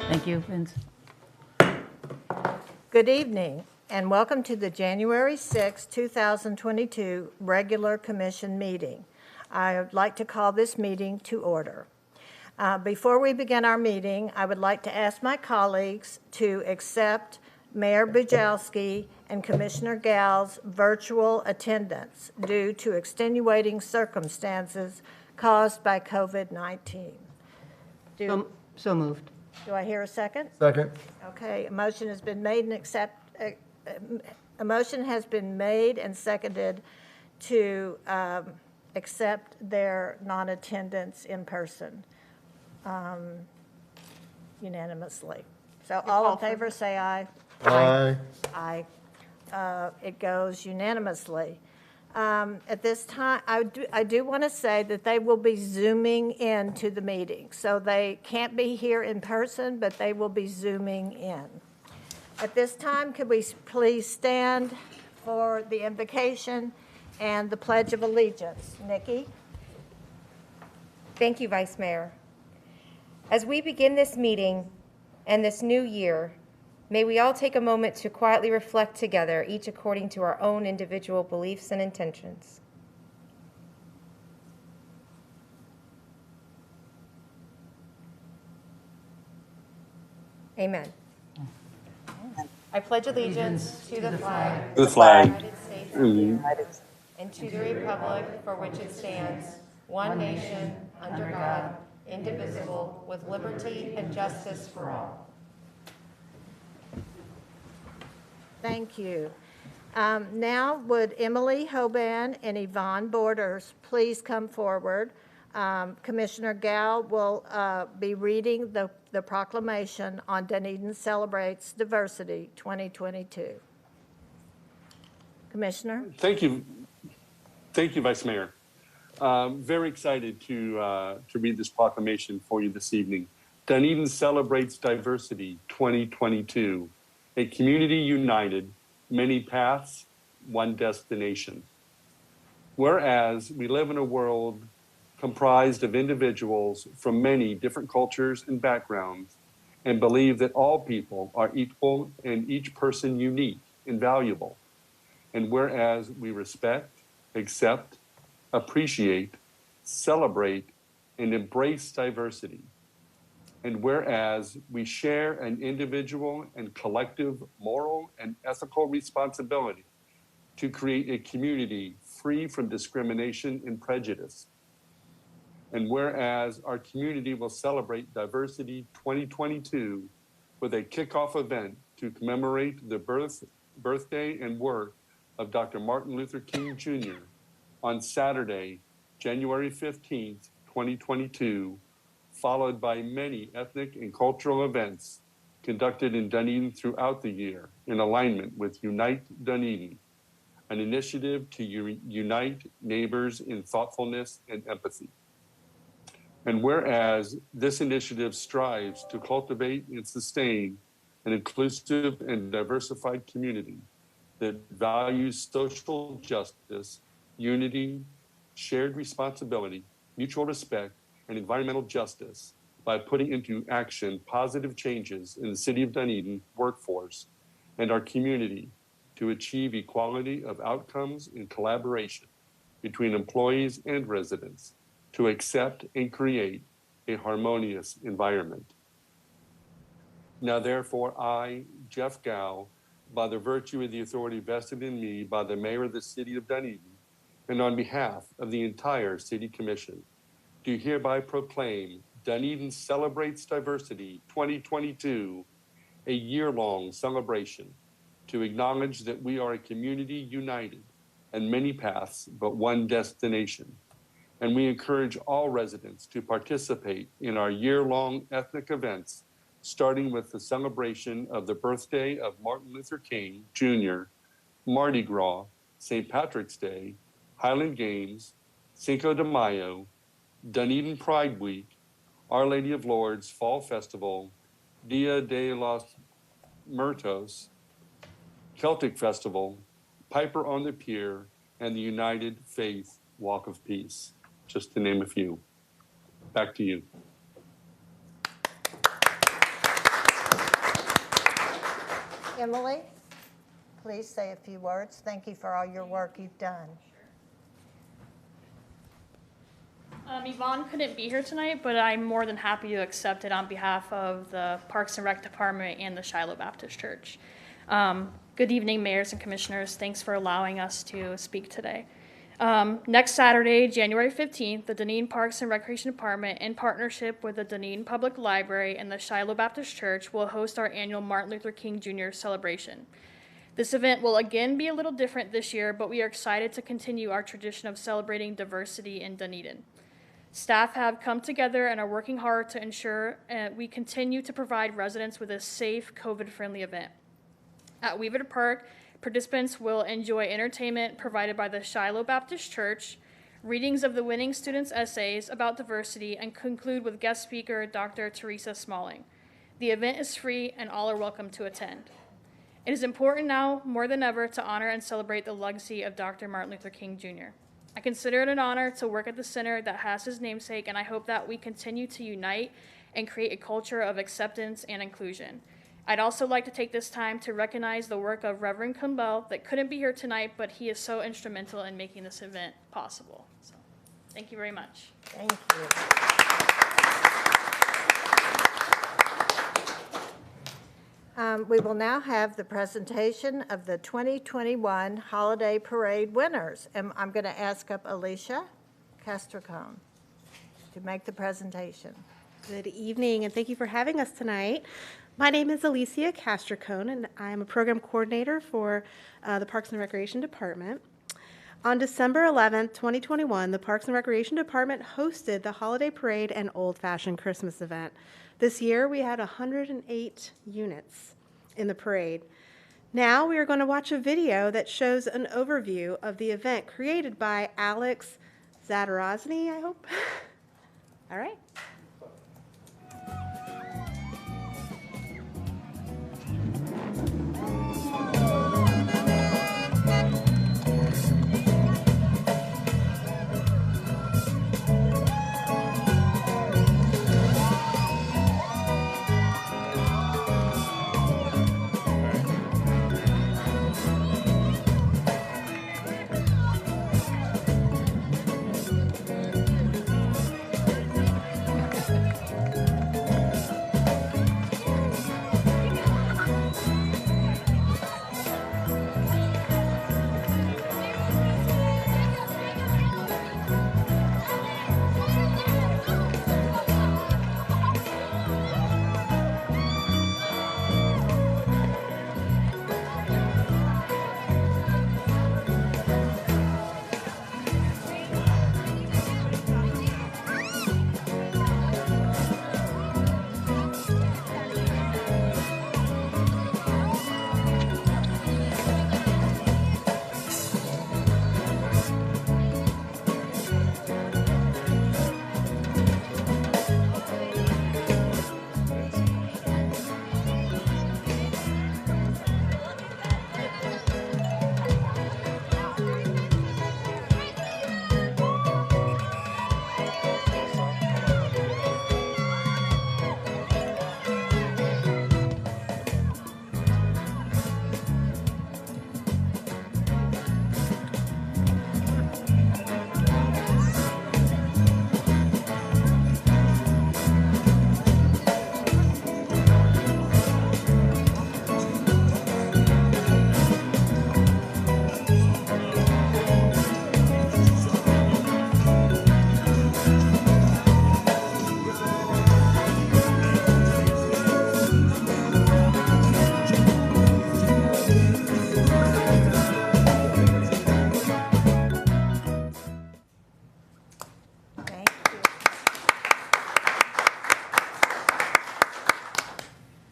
Thank you, Vince. Good evening, and welcome to the January 6, 2022 regular commission meeting. I would like to call this meeting to order. Before we begin our meeting, I would like to ask my colleagues to accept Mayor Bujalski and Commissioner Gal's virtual attendance due to extenuating circumstances caused by COVID-19. So moved. Do I hear a second? Second. Okay, a motion has been made and seconded to accept their non-attendance in person unanimously. So all in favor, say aye. Aye. Aye. It goes unanimously. At this time, I do want to say that they will be Zooming into the meeting. So they can't be here in person, but they will be Zooming in. At this time, could we please stand for the invocation and the Pledge of Allegiance? Nikki? Thank you, Vice Mayor. As we begin this meeting and this new year, may we all take a moment to quietly reflect together, each according to our own individual beliefs and intentions. Amen. I pledge allegiance to the flag of the United States of America and to the republic for which it stands, one nation, under God, indivisible, with liberty and justice for all. Thank you. Now, would Emily Hoban and Yvonne Borders please come forward? Commissioner Gal will be reading the proclamation on Dunedin Celebrates Diversity 2022. Commissioner? Thank you, Vice Mayor. Very excited to read this proclamation for you this evening. Dunedin Celebrates Diversity 2022. A community united, many paths, one destination. Whereas we live in a world comprised of individuals from many different cultures and backgrounds, and believe that all people are equal and each person unique and valuable. And whereas we respect, accept, appreciate, celebrate, and embrace diversity. And whereas we share an individual and collective moral and ethical responsibility to create a community free from discrimination and prejudice. And whereas our community will celebrate Diversity 2022 with a kickoff event to commemorate the birthday and work of Dr. Martin Luther King Jr. on Saturday, January 15th, 2022, followed by many ethnic and cultural events conducted in Dunedin throughout the year in alignment with Unite Dunedin, an initiative to unite neighbors in thoughtfulness and empathy. And whereas this initiative strives to cultivate and sustain an inclusive and diversified community that values social justice, unity, shared responsibility, mutual respect, and environmental justice by putting into action positive changes in the City of Dunedin workforce and our community to achieve equality of outcomes in collaboration between employees and residents to accept and create a harmonious environment. Now therefore I, Jeff Gow, by the virtue of the authority vested in me by the Mayor of the City of Dunedin, and on behalf of the entire City Commission, do hereby proclaim Dunedin Celebrates Diversity 2022, a year-long celebration to acknowledge that we are a community united and many paths but one destination. And we encourage all residents to participate in our year-long ethnic events, starting with the celebration of the birthday of Martin Luther King Jr., Mardi Gras, St. Patrick's Day, Highland Games, Cinco de Mayo, Dunedin Pride Week, Our Lady of Lourdes Fall Festival, Dia de los Muertos, Celtic Festival, Piper on the Pier, and the United Faith Walk of Peace, just to name a few. Back to you. Emily, please say a few words. Thank you for all your work you've done. Yvonne couldn't be here tonight, but I'm more than happy to accept it on behalf of the Parks and Rec Department and the Shiloh Baptist Church. Good evening, mayors and commissioners. Thanks for allowing us to speak today. Next Saturday, January 15th, the Dunedin Parks and Recreation Department, in partnership with the Dunedin Public Library and the Shiloh Baptist Church, will host our annual Martin Luther King Jr. celebration. This event will again be a little different this year, but we are excited to continue our tradition of celebrating diversity in Dunedin. Staff have come together and are working hard to ensure we continue to provide residents with a safe, COVID-friendly event. At Weaver Park, participants will enjoy entertainment provided by the Shiloh Baptist Church, readings of the winning students' essays about diversity, and conclude with guest speaker Dr. Teresa Smalling. The event is free and all are welcome to attend. It is important now, more than ever, to honor and celebrate the legacy of Dr. Martin Luther King Jr. I consider it an honor to work at the center that has his namesake, and I hope that we continue to unite and create a culture of acceptance and inclusion. I'd also like to take this time to recognize the work of Reverend Kumbel that couldn't be here tonight, but he is so instrumental in making this event possible. So, thank you very much. Thank you. We will now have the presentation of the 2021 Holiday Parade winners. And I'm going to ask up Alicia Castricone to make the presentation. Good evening, and thank you for having us tonight. My name is Alicia Castricone, and I'm a program coordinator for the Parks and Recreation Department. On December 11th, 2021, the Parks and Recreation Department hosted the Holiday Parade and Old Fashioned Christmas event. This year, we had 108 units in the parade. Now we are going to watch a video that shows an overview of the event created by Alex Zadarozny, I hope. All right.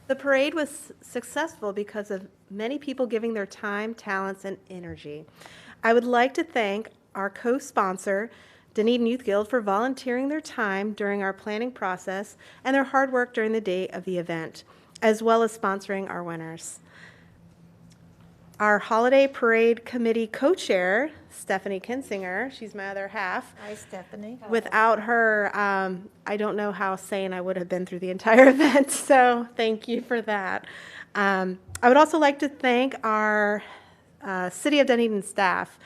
The parade was successful because of many people giving their time, talents, and energy. I would like to thank our co-sponsor, Dunedin Youth Guild, for volunteering their time during our planning process and their hard work during the day of the event, as well as sponsoring our winners. Our Holiday Parade Committee co-chair, Stephanie Kinsinger. She's my other half. Hi, Stephanie. Without her, I don't know how sane I would have been through the entire event, so thank you for that. I would also like to thank our City of Dunedin staff,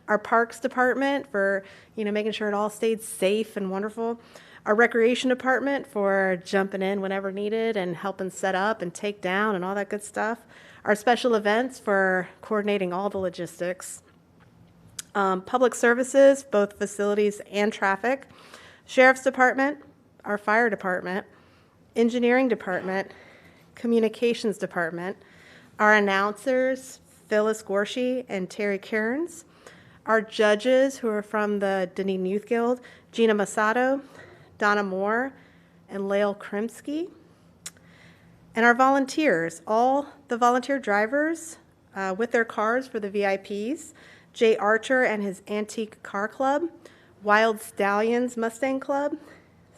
our Parks Department for, making sure it all stayed safe and wonderful, our Recreation Department for jumping in whenever needed and helping set up and take down and all that good stuff, our Special Events for coordinating all the logistics, Public Services, both facilities and traffic, Sheriff's Department, our Fire Department, Engineering Department, Communications Department, our announcers, Phyllis Gorshey and Terry Cairns, our judges who are from the Dunedin Youth Guild, Gina Masato, Donna Moore, and Lael Krimsky, and our volunteers, all the volunteer drivers with their cars for the VIPs, Jay Archer and his Antique Car Club, Wild Stallions Mustang Club,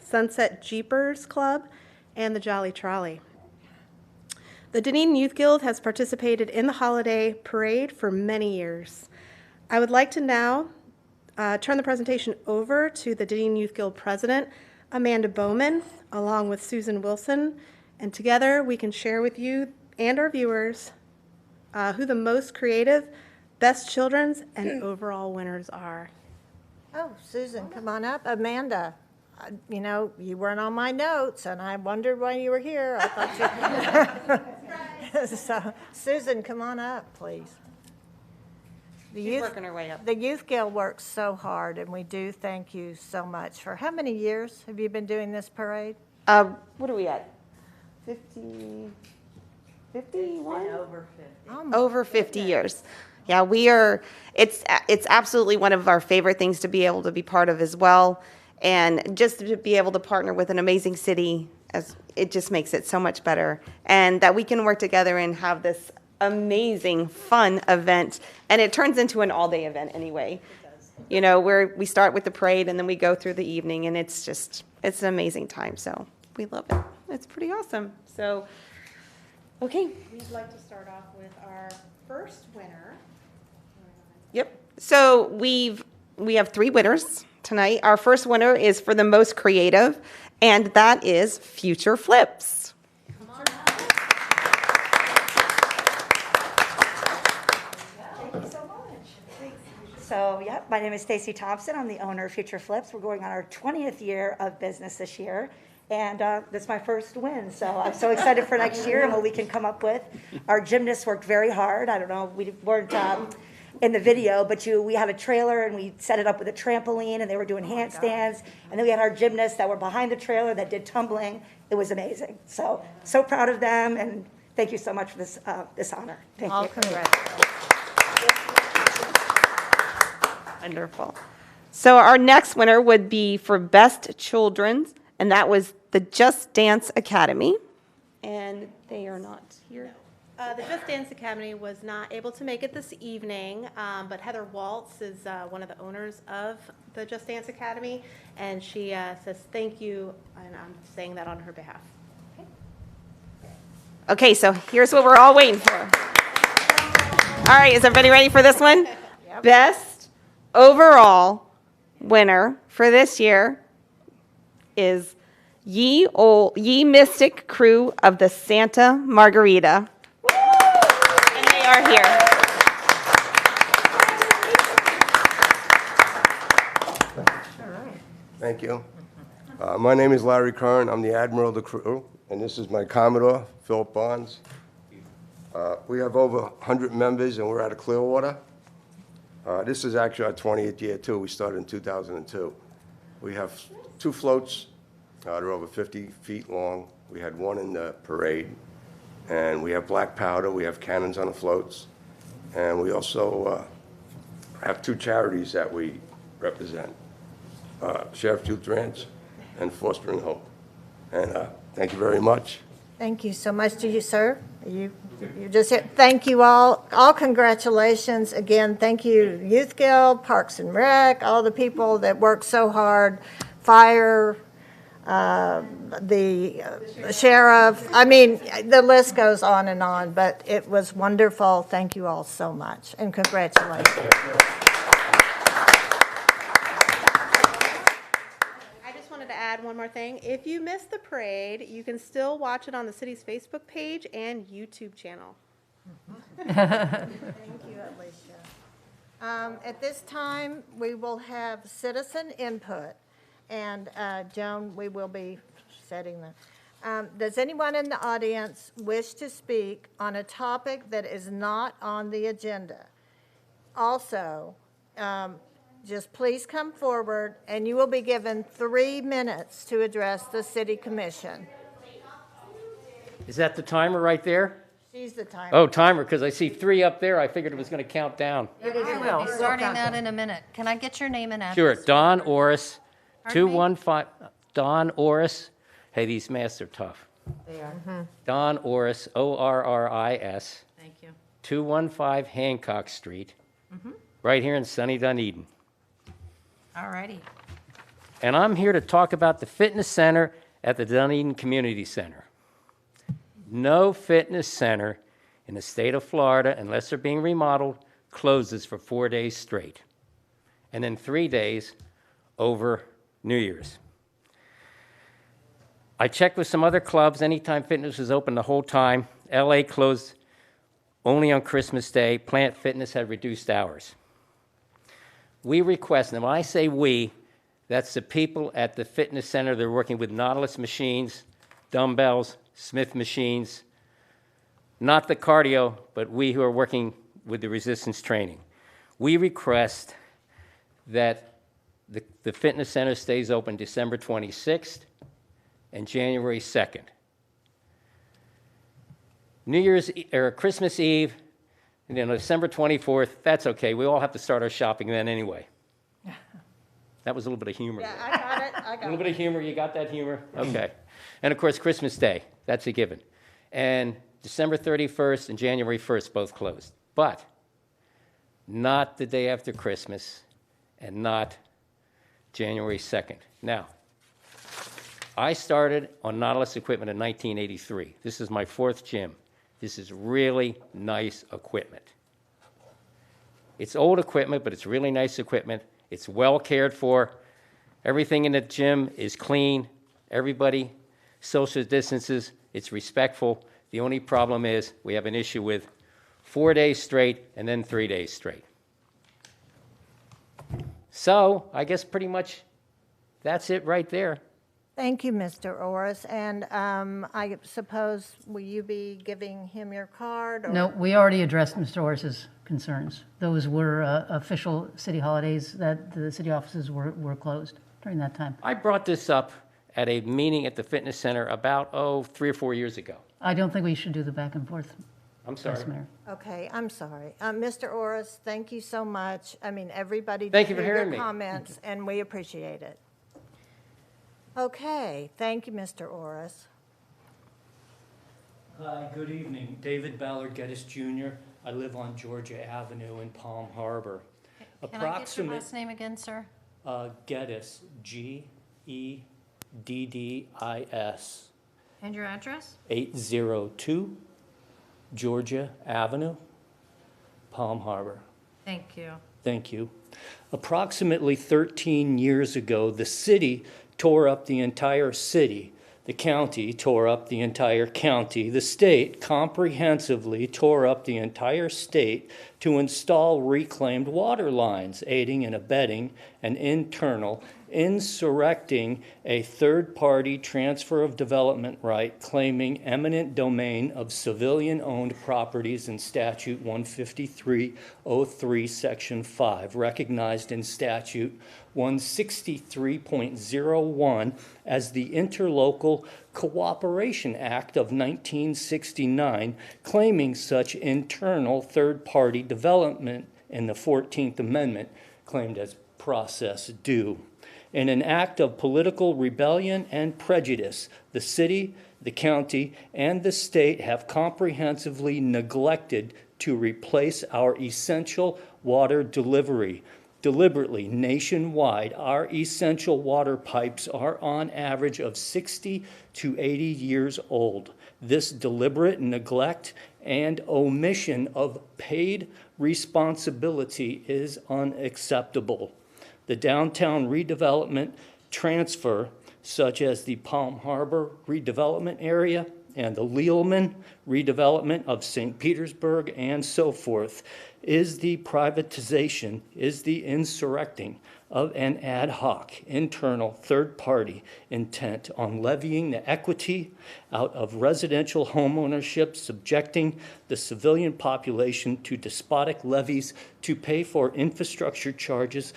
Sunset Jeepers Club, and the Jolly Trolley. The Dunedin Youth Guild has participated in the holiday parade for many years. I would like to now turn the presentation over to the Dunedin Youth Guild President, Amanda Bowman, along with Susan Wilson, and together we can share with you and our viewers who the most creative, best children's, and overall winners are. Oh, Susan, come on up. Amanda, you weren't on my notes, and I wondered why you were here. I thought you... So, Susan, come on up, please. She's working her way up. The Youth Guild works so hard, and we do thank you so much. For how many years have you been doing this parade? What are we at? 50, 51? Over 50. Over 50 years. Yeah, we are, it's absolutely one of our favorite things to be able to be part of as well. And just to be able to partner with an amazing city, it just makes it so much better. And that we can work together and have this amazing, fun event. And it turns into an all-day event anyway. It does. We start with the parade and then we go through the evening, and it's an amazing time. So we love it. It's pretty awesome. So, okay. We'd like to start off with our first winner. Yep. So we have 3 winners tonight. Our first winner is for the most creative, and that is Future Flips. Come on. Thank you so much. So, my name is Stacy Thompson. I'm the owner of Future Flips. We're going on our 20th year of business this year, and this is my first win. So I'm so excited for next year and what we can come up with. Our gymnasts worked very hard. I don't know, we weren't in the video, but we had a trailer and we set it up with a trampoline, and they were doing handstands. And then we had our gymnasts that were behind the trailer that did tumbling. It was amazing. So proud of them, and thank you so much for this honor. Thank you. Congratulations. Wonderful. So our next winner would be for Best Children's, and that was the Just Dance Academy. And they are not here. The Just Dance Academy was not able to make it this evening, but Heather Waltz is one of the owners of the Just Dance Academy, and she says thank you, and I'm saying that on her behalf. Okay, so here's what we're all waiting for. All right, is everybody ready for this one? Yep. Best overall winner for this year is Ye Mystic Crew of the Santa Margarita. And they are here. Thank you. My name is Larry Kern. I'm the admiral of the crew, and this is my Commodore, Philip Barnes. We have over 100 members, and we're out of Clearwater. This is actually our 20th year, too. We started in 2002. We have 2 floats. They're over 50 feet long. We had 1 in the parade. And we have black powder. We have cannons on the floats. And we also have 2 charities that we represent, Sheriff Youth Ranch and Fostering Hope. And thank you very much. Thank you so much to you, sir. You just here. Thank you all. All congratulations. Again, thank you, Youth Guild, Parks and Rec, all the people that work so hard, fire, the sheriff. I mean, the list goes on, but it was wonderful. Thank you all so much, and congratulations. thing. If you missed the parade, you can still watch it on the city's Facebook page and YouTube channel. Thank you, Alicia. At this time, we will have citizen input. And Joan, we will be setting the. Does anyone in the audience wish to speak on a topic that is not on the agenda? Also, just please come forward, and you will be given 3 minutes to address the city commission. Is that the timer right there? She's the timer. Oh, timer, because I see 3 up there. I figured it was going to count down. I will be starting that in a minute. Can I get your name and address? Sure, Don Orris, Pardon me? 215, Don Orris. Hey, these masks are tough. They are. Don Orris, Orris, Thank you. 215 Hancock Street, right here in sunny Dunedin. All righty. And I'm here to talk about the fitness center at the Dunedin Community Center. No fitness center in the state of Florida, unless they're being remodeled, closes for 4 days straight. And then 3 days over New Year's. I checked with some other clubs. Anytime Fitness was open the whole time. LA closed only on Christmas Day. Planet Fitness had reduced hours. We request, and when I say we, that's the people at the fitness center. They're working with Nautilus machines, dumbbells, Smith machines, not the cardio, but we who are working with the resistance training. We request that the fitness center stays open December 26th and January 2nd. New Year's or Christmas Eve, and then December 24th, that's okay. We all have to start our shopping then anyway. That was a little bit of humor. Yeah, there. I got it. A little bit of humor. You got that humor? Okay. And, of course, Christmas Day. That's a given. And December 31st and January 1st both closed. But not the day after Christmas and not January 2nd. Now, I started on Nautilus equipment in 1983. This is my 4th gym. This is really nice equipment. It's old equipment, but it's really nice equipment. It's well cared for. Everything in the gym is clean. Everybody social distances. It's respectful. The only problem is we have an issue with 4 days straight and then 3 days straight. So I guess pretty much that's it right there. Thank you, Mr. Orris. And I suppose, will you be giving him your card? Or? No, we already addressed Mr. Orris's concerns. Those were official city holidays that the city offices were closed during that time. I brought this up at a meeting at the fitness center about, 3 or 4 years ago. I don't think we should do the back and forth. I'm sorry. Vice Mayor. Okay, I'm sorry. Mr. Orris, thank you so much. I mean, everybody Thank you did for hear hearing your me. comments, and we appreciate it. Okay, thank you, Mr. Orris. Hi, good evening. David Ballard Geddes Jr. I live on Georgia Avenue in Palm Harbor. Can I get your last name again, sir? Geddes, Geddis, And your address? 802 Georgia Avenue, Palm Harbor. Thank you. Thank you. Approximately 13 years ago, the city tore up the entire city. The county tore up the entire county. The state comprehensively tore up the entire state to install reclaimed water lines, aiding and abetting an internal insurrecting a third-party transfer of development right claiming eminent domain of civilian-owned properties in Statute 15303, Section 5, recognized in Statute 163.01 as the Interlocal Cooperation Act of 1969, claiming such internal third-party development in the 14th Amendment claimed as process due. In an act of political rebellion and prejudice, the city, the county, and the state have comprehensively neglected to replace our essential water delivery. Deliberately, nationwide, our essential water pipes are on average of 60 to 80 years old. This deliberate neglect and omission of paid responsibility is unacceptable. The downtown redevelopment transfer such as the Palm Harbor redevelopment area and the Lealman redevelopment of St. Petersburg and so forth, is the privatization, is the insurrecting of an ad hoc, internal, third-party intent on levying the equity out of residential homeownership, subjecting the civilian population to despotic levies to pay for infrastructure charges,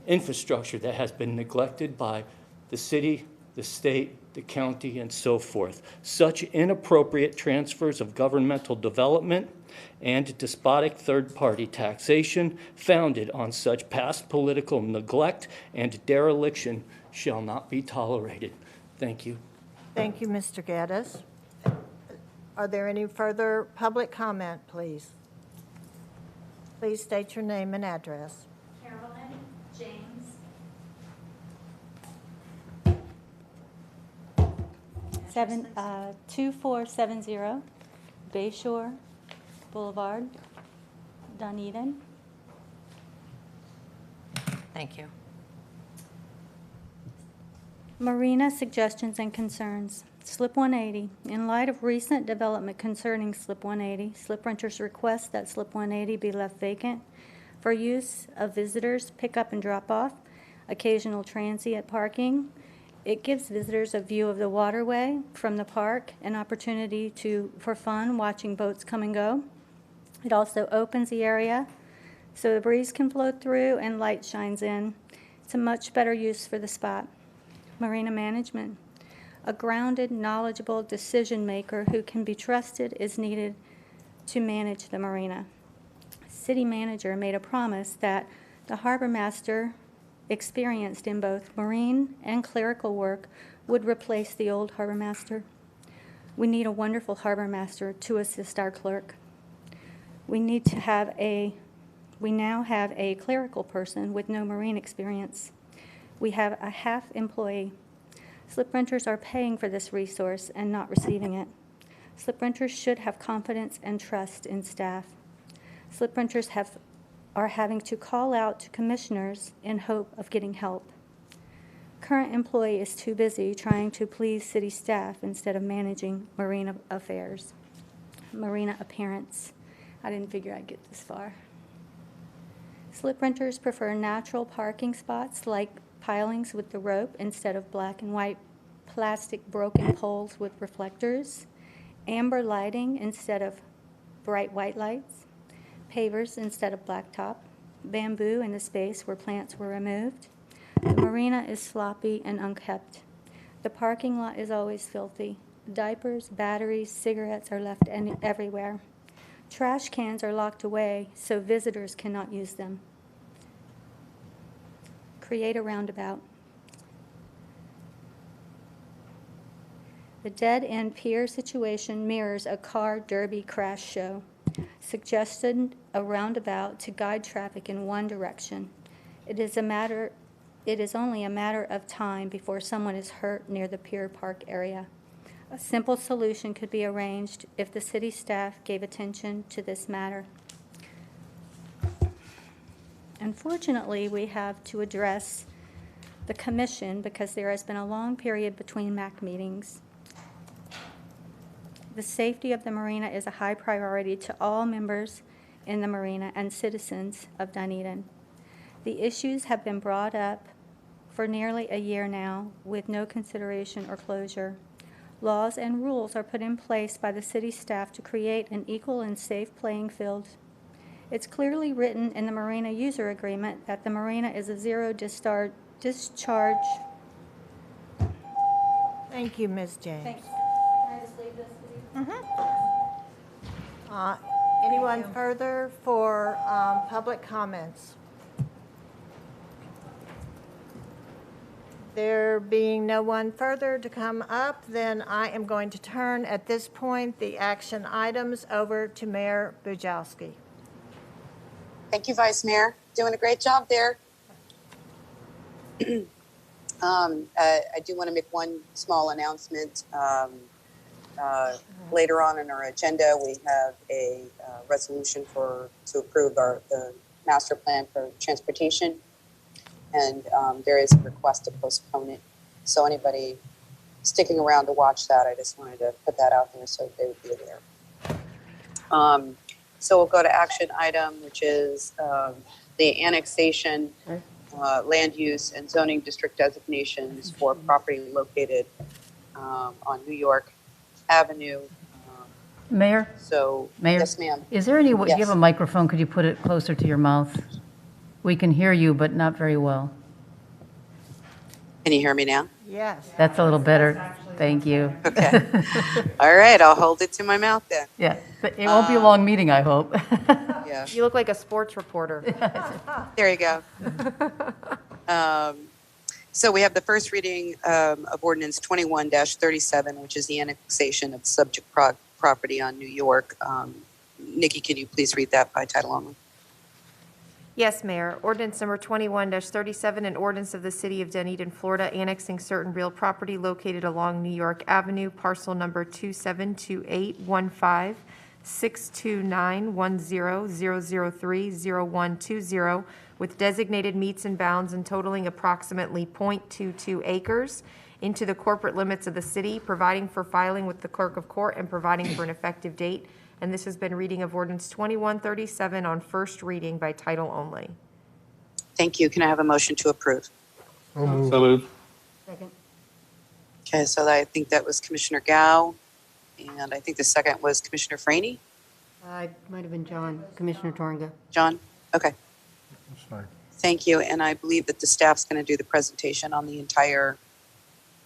infrastructure that has been neglected by the city, the state, the county, and so forth. Such inappropriate transfers of governmental development and despotic third-party taxation founded on such past political neglect and dereliction shall not be tolerated. Thank you. Thank you, Mr. Gaddis. Are there any further public comment, please? Please state your name and address. Carolyn James. 2470 Bayshore Boulevard, Dunedin. Thank you. Marina suggestions and concerns. Slip 180. In light of recent development concerning Slip 180, slip renters request that Slip 180 be left vacant for use of visitors, pick up and drop off, occasional transient parking. It gives visitors a view of the waterway from the park, an opportunity for fun watching boats come and go. It also opens the area so the breeze can flow through and light shines in. It's a much better use for the spot. Marina Management. A grounded, knowledgeable decision maker who can be trusted is needed to manage the marina. City manager made a promise that the harbor master, experienced in both marine and clerical work, would replace the old harbor master. We need a wonderful harbor master to assist our clerk. We now have a clerical person with no marine experience. We have a half employee. Slip renters are paying for this resource and not receiving it. Slip renters should have confidence and trust in staff. Slip renters are having to call out to commissioners in hope of getting help. Current employee is too busy trying to please city staff instead of managing marina affairs. Marina appearance. I didn't figure I'd get this far. Slip renters prefer natural parking spots like pilings with the rope instead of black and white plastic broken poles with reflectors, amber lighting instead of bright white lights, pavers instead of blacktop, bamboo in the space where plants were removed. The marina is sloppy and unkept. The parking lot is always filthy. Diapers, batteries, cigarettes are left everywhere. Trash cans are locked away so visitors cannot use them. Create a roundabout. The dead-end pier situation mirrors a car derby crash show. Suggested a roundabout to guide traffic in one direction. It is only a matter of time before someone is hurt near the pier park area. A simple solution could be arranged if the city staff gave attention to this matter. Unfortunately, we have to address the commission because there has been a long period between MAC meetings. The safety of the marina is a high priority to all members in the marina and citizens of Dunedin. The issues have been brought up for nearly a year now with no consideration or closure. Laws and rules are put in place by the city staff to create an equal and safe playing field. It's clearly written in the marina user agreement that the marina is a zero discharge. Thank you, Ms. James. Thanks. Can I just leave this with you? Anyone further for public comments? There being no one further to come up, then I am going to turn at this point the action items over to Mayor Bujalski. Thank you, Vice Mayor. Doing a great job there. I do want to make one small announcement. Later on in our agenda, we have a resolution to approve the master plan for transportation, and there is a request to postpone it So anybody sticking around to watch that, I just wanted to put that out there so they would be aware. So we'll go to action item, which is the annexation, land use and zoning district designations for property located on New York Avenue. Mayor? So, Mayor? yes, ma'am. Is there any way, do you Yes. have a microphone? Could you put it closer to your mouth? We can hear you, but not very well. Can you hear me now? Yes. That's a little better. Thank you. Okay. All right, I'll hold it to my mouth then. Yeah, but it won't be a long meeting, I hope. Yeah. You look like a sports reporter. There you go. So we have the first reading of Ordinance 21-37, which is the annexation of subject property on New York. Nikki, can you please read that by title only? Yes, Mayor. Ordinance number 21-37, an ordinance of the City of Dunedin, Florida, annexing certain real property located along New York Avenue, parcel number 272815-6291000300120, with designated meets and bounds and totaling approximately .22 acres into the corporate limits of the city, providing for filing with the clerk of court and providing for an effective date. And this has been reading of Ordinance 2137 on first reading by title only. Thank you. Can I have a motion to approve? So moved. Second. Okay, so I think that was Commissioner Gao, and I think the second was Commissioner Franey. It might have been John, Commissioner Torringa. John? Okay. That's fine. Thank you. And I believe that the staff's going to do the presentation on the entire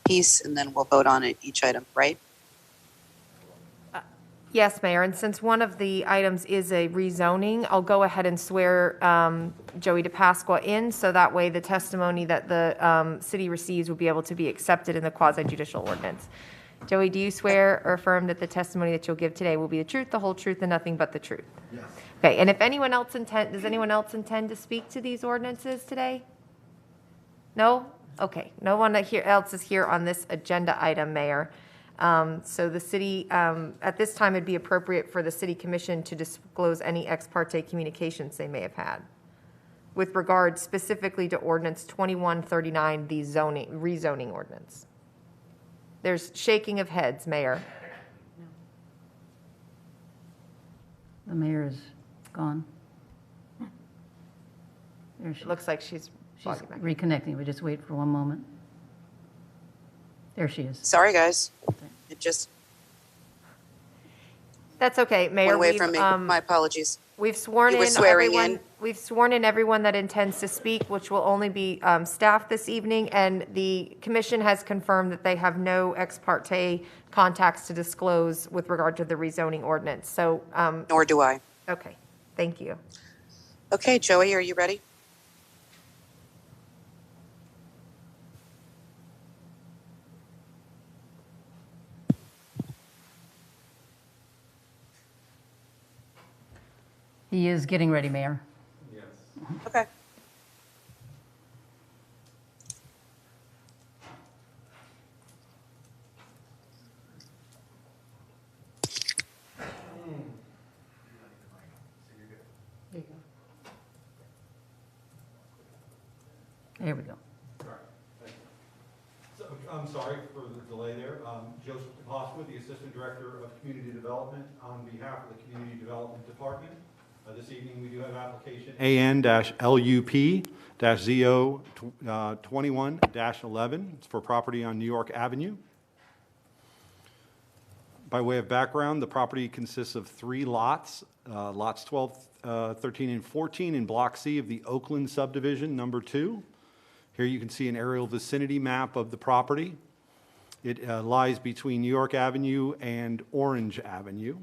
piece, and then we'll vote on it, each item, right? Yes, Mayor, and since one of the items is a rezoning, I'll go ahead and swear Joey DePasqua in, so that way the testimony that the city receives will be able to be accepted in the quasi-judicial ordinance. Joey, do you swear or affirm that the testimony that you'll give today will be the truth, the whole truth, and nothing but the truth? Yes. Okay, and if anyone else does anyone else intend to speak to these ordinances today? No? Okay, no one else is here on this agenda item, Mayor. So the city, at this time, it'd be appropriate for the city commission to disclose any ex parte communications they may have had with regard specifically to ordinance 2139, the rezoning ordinance. There's shaking of heads, Mayor. The mayor is gone. There she It looks like she's She's logging back. reconnecting. We just wait for one moment. There she is. Sorry, guys. It just That's okay, Mayor. went away from me. My apologies. We've sworn You were in swearing everyone. in. We've sworn in everyone that intends to speak, which will only be staff this evening, and the commission has confirmed that they have no ex parte contacts to disclose with regard to the rezoning ordinance. So, Nor do I. okay, thank you. Okay, Joey, are you ready? He is getting ready, Mayor. Okay. There we go. So, I'm sorry for the delay there. Joseph DePasqua, the Assistant Director of Community Development, on behalf of the Community Development Department. This evening, we do have application AN-LUP-ZO21-11. It's for property on New York Avenue. By way of background, the property consists of 3 lots, lots 12, 13, and 14 in Block C of the Oakland subdivision, number 2. Here you can see an aerial vicinity map of the property. It lies between New York Avenue and Orange Avenue.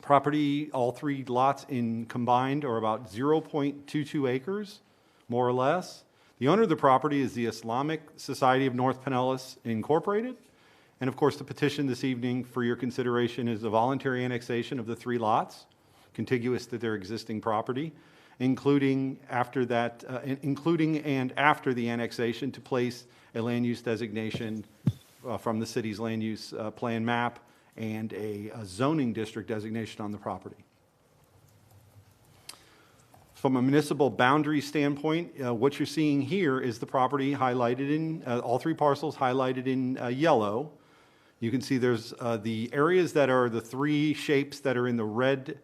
Property, all 3 lots in combined are about 0.22 acres, more or less. The owner of the property is the Islamic Society of North Pinellas Incorporated. And of course, the petition this evening for your consideration is the voluntary annexation of the 3 lots contiguous to their existing property, including after and after the annexation to place a land use designation from the city's land use plan map and a zoning district designation on the property. From a municipal boundary standpoint, what you're seeing here is the property highlighted in, all three parcels highlighted in yellow. You can see there's the areas that are the three shapes that are in the red,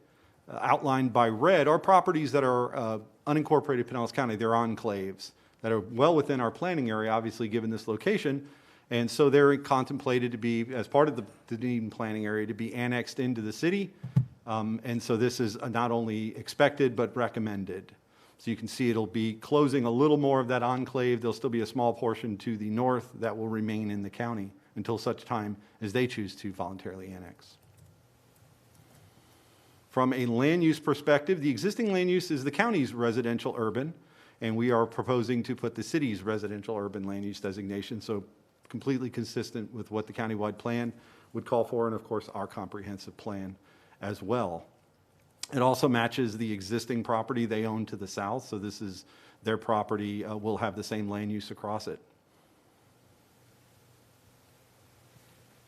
outlined by red, are properties that are unincorporated Pinellas County. They're enclaves that are well within our planning area, obviously, given this location. And so they're contemplated to be, as part of the Dunedin planning area, to be annexed into the city. And so this is not only expected, but recommended. So you can see it'll be closing a little more of that enclave. There'll still be a small portion to the north that will remain in the county until such time as they choose to voluntarily annex. From a land use perspective, the existing land use is the county's residential urban, and we are proposing to put the city's residential urban land use designation, so completely consistent with what the countywide plan would call for, and of course our comprehensive plan as well. It also matches the existing property they own to the south, so this is their property, will have the same land use across it.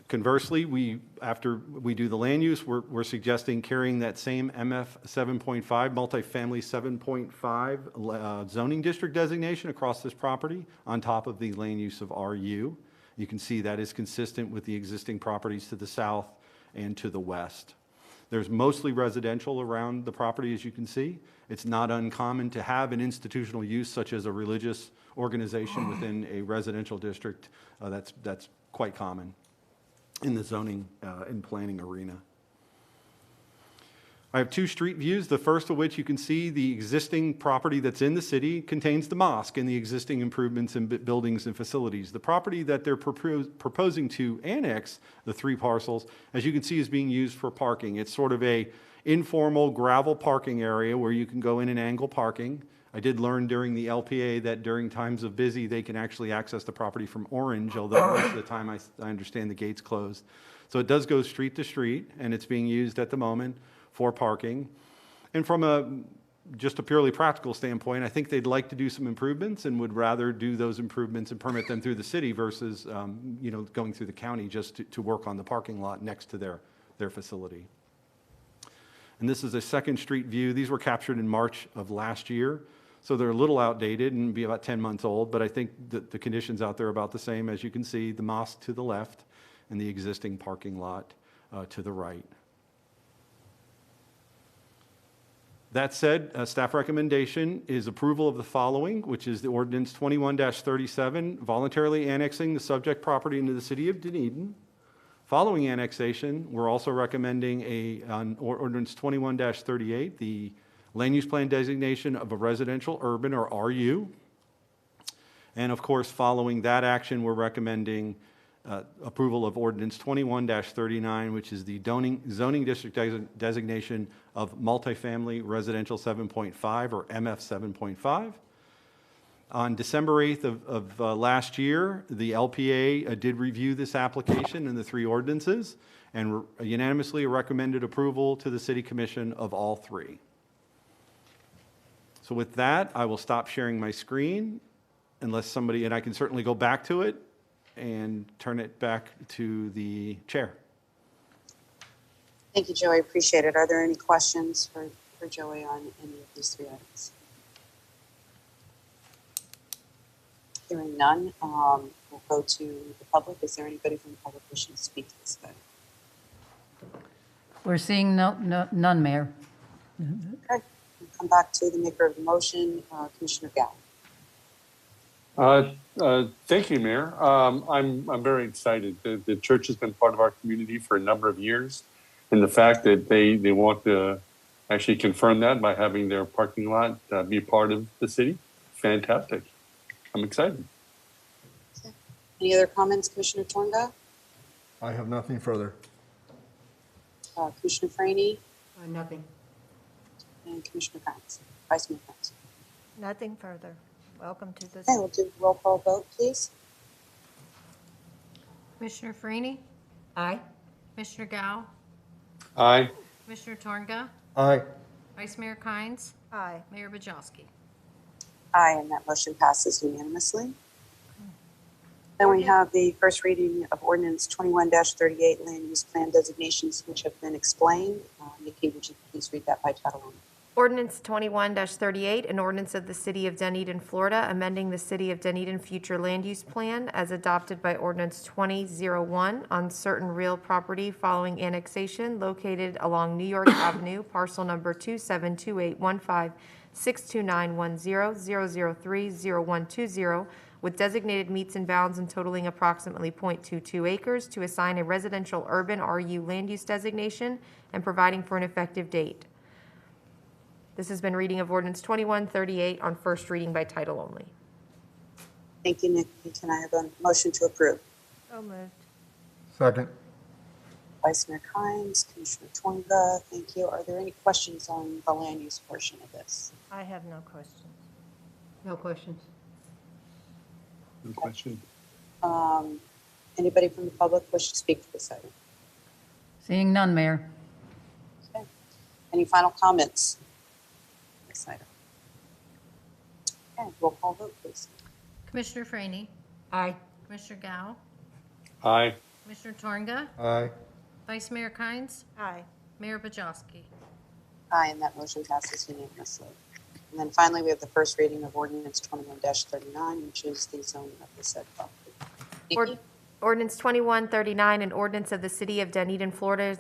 Conversely, after we do the land use, we're suggesting carrying that same MF 7.5, multifamily 7.5 zoning district designation across this property on top of the land use of RU. You can see that is consistent with the existing properties to the south and to the west. There's mostly residential around the property, as you can see. It's not uncommon to have an institutional use such as a religious organization within a residential district. That's quite common in the zoning and planning arena. I have two street views, the first of which you can see the existing property that's in the city contains the mosque and the existing improvements in buildings and facilities. The property that they're proposing to annex, the three parcels, as you can see, is being used for parking. It's sort of a informal gravel parking area where you can go in and angle parking. I did learn during the LPA that during times of busy, they can actually access the property from Orange, although most of the time I understand the gate's closed. So it does go street to street, and it's being used at the moment for parking. And from just a purely practical standpoint, I think they'd like to do some improvements and would rather do those improvements and permit them through the city versus going through the county just to work on the parking lot next to their facility. And this is a second street view. These were captured in March of last year. So they're a little outdated and be about 10 months old, but I think that the conditions out there are about the same. As you can see, the mosque to the left and the existing parking lot to the right. That said, staff recommendation is approval of the following, which is the Ordinance 21-37, voluntarily annexing the subject property into the city of Dunedin. Following annexation, we're also recommending on Ordinance 21-38, the land use plan designation of a residential urban or RU. And of course, following that action, we're recommending approval of Ordinance 21-39, which is the zoning district designation of multifamily residential 7.5 or MF 7.5. On December 8th of last year, the LPA did review this application and the three ordinances and unanimously recommended approval to the City Commission of all three. So with that, I will stop sharing my screen unless somebody, and I can certainly go back to it and turn it back to the chair. Thank you, Joey. Appreciate it. Are there any questions for Joey on any of these three items? Hearing none, we'll go to the public. Is there anybody from the public wishing to speak to this item? We're seeing none, Mayor. Okay. We'll come back to the maker of the motion, Commissioner Gao. Thank you, Mayor. I'm very excited. The church has been part of our community for a number of years, and the fact that they want to actually confirm that by having their parking lot be a part of the city, fantastic. I'm excited. Okay. Any other comments, Commissioner Tornga? I have nothing further. Commissioner Franey? Nothing. And Commissioner Krantz, Vice Mayor Krantz. Nothing further. Welcome to this. Okay, we'll do roll call vote, please. Commissioner Franey? Aye. Commissioner Gao? Aye. Commissioner Tornga? Aye. Vice Mayor Kynes? Aye. Mayor Bajowski? Aye, and that motion passes unanimously. Then we have the first reading of Ordinance 21-38 land use plan designations, which have been explained. Nikki, would you please read that by title only? Ordinance 21-38, an ordinance of the City of Dunedin, Florida, amending the City of Dunedin Future Land Use Plan as adopted by Ordinance 2001 on certain real property following annexation located along New York Avenue, parcel number 272815629100030030120, with designated meets and bounds and totaling approximately .22 acres to assign a residential urban RU land use designation and providing for an effective date. This has been reading of Ordinance 2138 on first reading by title only. Thank you, Nikki. Can I have a motion to approve? So moved. Second. Vice Mayor Kynes, Commissioner Twonga, thank you. Are there any questions on the land use portion of this? I have no questions. No questions. No question. Anybody from the public wish to speak to this item? Seeing none, Mayor. Okay. Any final comments? This item. Okay, roll call vote, please. Commissioner Franny? Aye. Commissioner Gao? Aye. Commissioner Tornga? Aye. Vice Mayor Kynes? Aye. Mayor Bajowski? Aye, and that motion passes unanimously. And then finally, we have the first reading of Ordinance 21-39, which is the zoning of the said property. Nikki? Ordinance 2139, an ordinance of the City of Dunedin, Florida,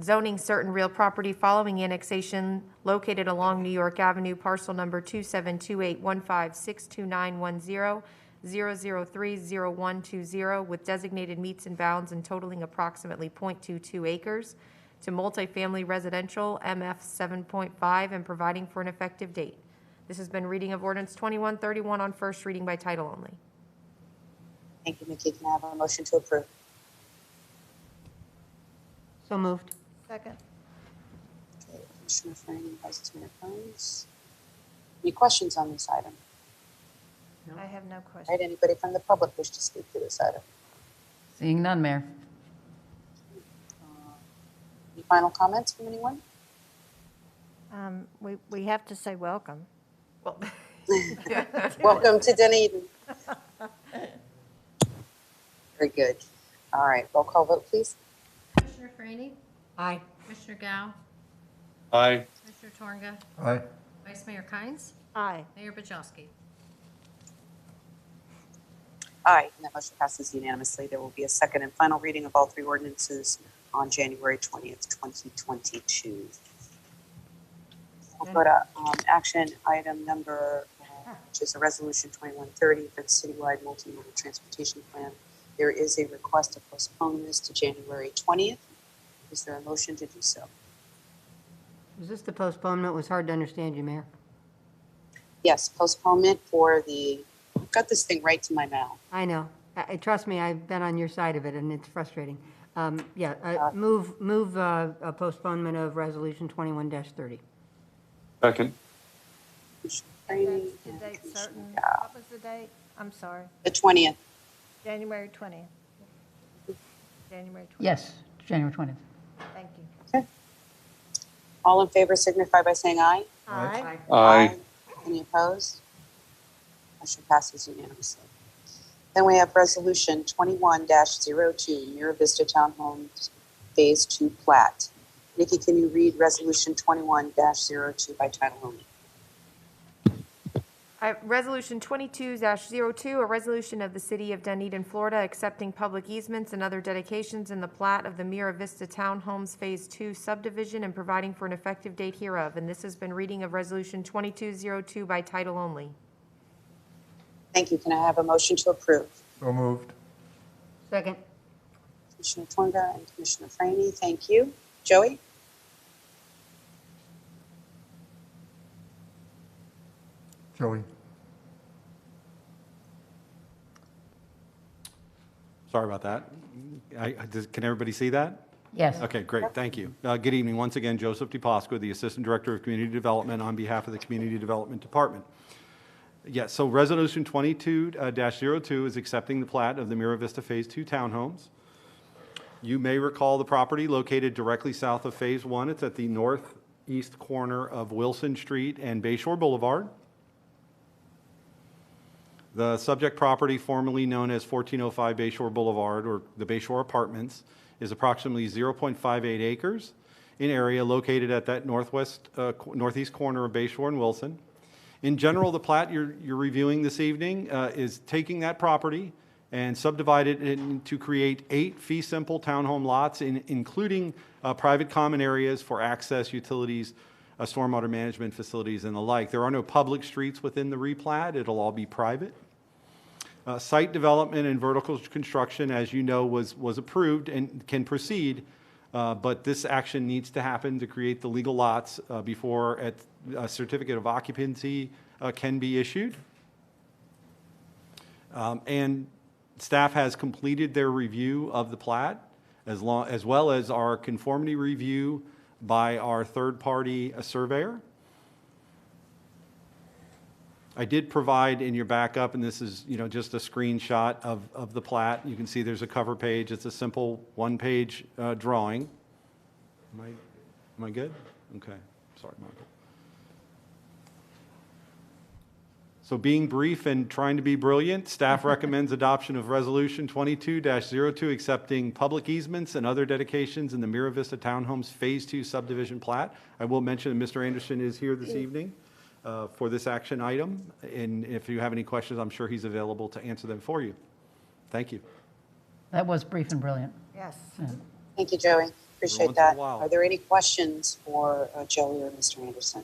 zoning certain real property following annexation located along New York Avenue, parcel number 272815629100030030120, with designated meets and bounds and totaling approximately .22 acres to multifamily residential MF 7.5 and providing for an effective date. This has been reading of Ordinance 2131 on first reading by title only. Thank you, Nikki. Can I have a motion to approve? So moved. Second. Okay, Commissioner Franny, Vice Mayor Kynes. Any questions on this item? I have no All questions. right, anybody from the public wish to speak to this item? Seeing none, Mayor. Any final comments from anyone? We have to say welcome. Welcome to Dunedin. Very good. All right, roll call vote, please. Commissioner Franny? Aye. Commissioner Gao? Aye. Commissioner Tornga? Aye. Vice Mayor Kynes? Aye. Mayor Bajowski? Aye, and that motion passes unanimously. There will be a second and final reading of all three ordinances on January 20th, 2022. We'll go to action item number, which is a resolution 2130 for the citywide multi-modal transportation plan. There is a request to postpone this to January 20th. Is there a motion to do so? Was this the postponement? It was hard to understand you, Mayor. Yes, postponement for the, got this thing right to my mouth. I know. Trust me, I've been on your side of it, and it's frustrating. Move a postponement of Resolution 21-30. Second. Commissioner Franny The and date Commissioner certain. Gao. What was the date? I'm sorry. The 20th. January 20th. January 20th. Yes, January 20th. Thank you. Okay. All in favor signify by saying aye. Aye. Aye. Any opposed? Motion passes unanimously. Then we have Resolution 21-02, Mira Vista Townhomes Phase 2 Plat. Nikki, can you read Resolution 21-02 by title only? Resolution 22-02, a resolution of the City of Dunedin, Florida, accepting public easements and other dedications in the plat of the Mira Vista Townhomes Phase 2 subdivision and providing for an effective date hereof. And this has been reading of Resolution 2202 by title only. Thank you. Can I have a motion to approve? So moved. Second. Commissioner Twonga and Commissioner Franny, thank you. Joey? Joey. Sorry about that. Can everybody see that? Yes. Okay, great, thank you. Good evening, once again, Joseph DePasqua, the Assistant Director of Community Development on behalf of the Community Development Department. Yes, so Resolution 22-02 is accepting the plat of the Mira Vista Phase 2 townhomes. You may recall the property located directly south of Phase 1. It's at the northeast corner of Wilson Street and Bayshore Boulevard. The subject property, formerly known as 1405 Bayshore Boulevard, or the Bayshore Apartments, is approximately 0.58 acres. in area located at that northeast corner of Bayshore and Wilson. In general, the plat you're reviewing this evening is taking that property and subdivide it to create 8 fee simple townhome lots, including private common areas for access, utilities, stormwater management facilities, and the like. There are no public streets within the replat. It'll all be private. Site development and vertical construction, as you know, was approved and can proceed, but this action needs to happen to create the legal lots before a certificate of occupancy can be issued. And staff has completed their review of the plat, as well as our conformity review by our third-party surveyor. I did provide in your backup, and this is just a screenshot of the plat. You can see there's a cover page. It's a simple one-page drawing. Am I good? Okay. Sorry, Michael. So being brief and trying to be brilliant, staff recommends adoption of Resolution 22-02, accepting public easements and other dedications in the Mira Vista Townhomes Phase 2 subdivision plat. I will mention that Mr. Anderson is here this evening for this action item, and if you have any questions, I'm sure he's available to answer them for you. Thank you. That was brief and brilliant. Yes. Yeah. Thank you, Joey. Appreciate once in a that. while. Are there any questions for Joey or Mr. Anderson?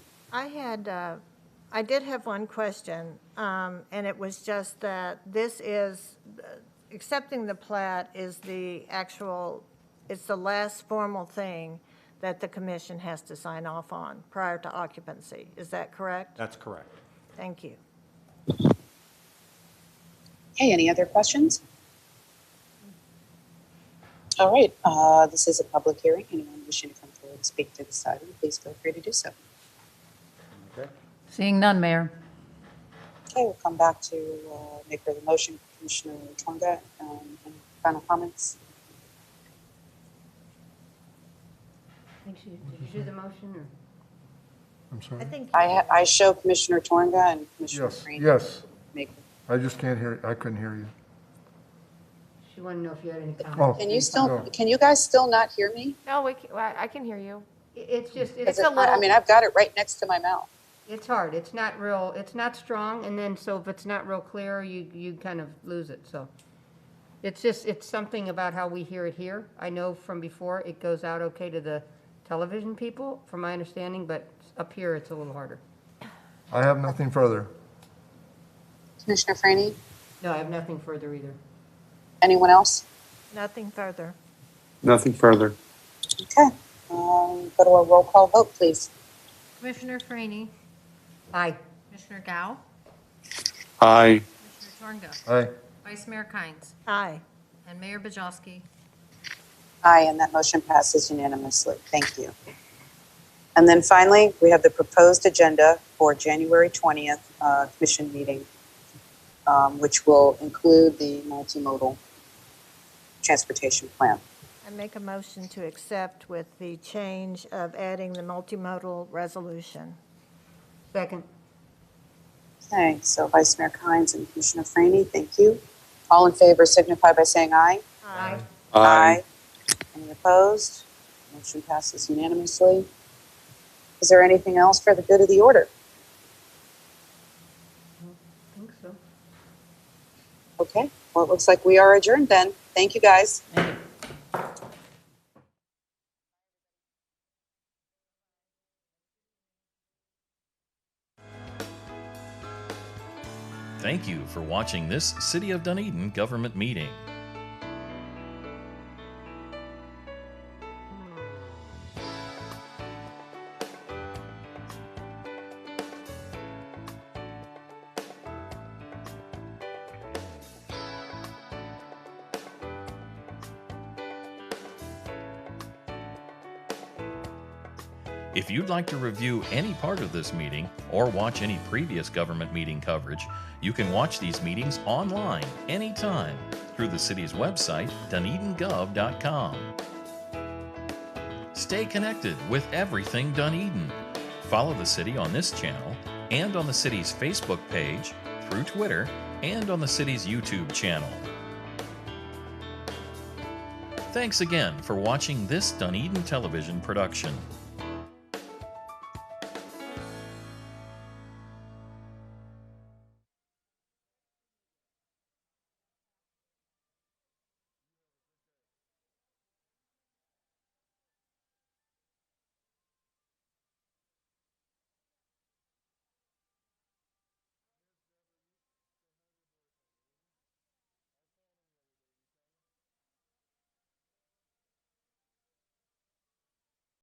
I did have one question, and it was just that this is, accepting the plat is it's the last formal thing that the commission has to sign off on prior to occupancy. Is that correct? That's correct. Thank you. Okay, any other questions? All right, this is a public hearing. Anyone wishing to come forward and speak to this item, please feel free to do so. Okay. Seeing none, Mayor. Okay, we'll come back to maker of the motion, Commissioner Twonga. Any final comments? Did you do the motion, or? I'm sorry? I show Commissioner Twonga and Commissioner Yes, Green. yes. Maker. I just can't hear, I couldn't hear you. She wanted to know if you had any Oh. comments. Can you guys still not hear me? No, I can hear you. It's just, Is it's it- a little. I mean, I've got it right next to my mouth. It's hard. It's not real, it's not strong, and then, so if it's not real clear, you kind of lose it, so. It's just, it's something about how we hear it here. I know from before, it goes out okay to the television people, from my understanding, but up here, it's a little harder. I have nothing further. Commissioner Franny, No, I have nothing further either. anyone else? Nothing further. Nothing further. Okay, go to a roll call vote, please. Commissioner Franny, Aye. Commissioner Gao, Aye. Commissioner Twonga, Aye. Vice Mayor Kynes, Aye. and Mayor Bajowski. Aye, and that motion passes unanimously. Thank you. And then finally, we have the proposed agenda for January 20th commission meeting, which will include the multimodal transportation plan. I make a motion to accept with the change of adding the multimodal resolution. Second. Okay, so Vice Mayor Kynes and Commissioner Franny, thank you. All in favor signify by saying aye. Aye. Aye. Any opposed? Motion passes unanimously. Is there anything else for the good of the order? I think so. Okay, well, it looks like we are adjourned then. Thank you, guys. Thank you for watching this City of Dunedin government meeting. If you'd like to review any part of this meeting or watch any previous government meeting coverage, you can watch these meetings online anytime through the city's website, dunedingov.com. Stay connected with everything Dunedin. Follow the city on this channel and on the city's Facebook page, through Twitter, and on the city's YouTube channel. Thanks again for watching this Dunedin television production.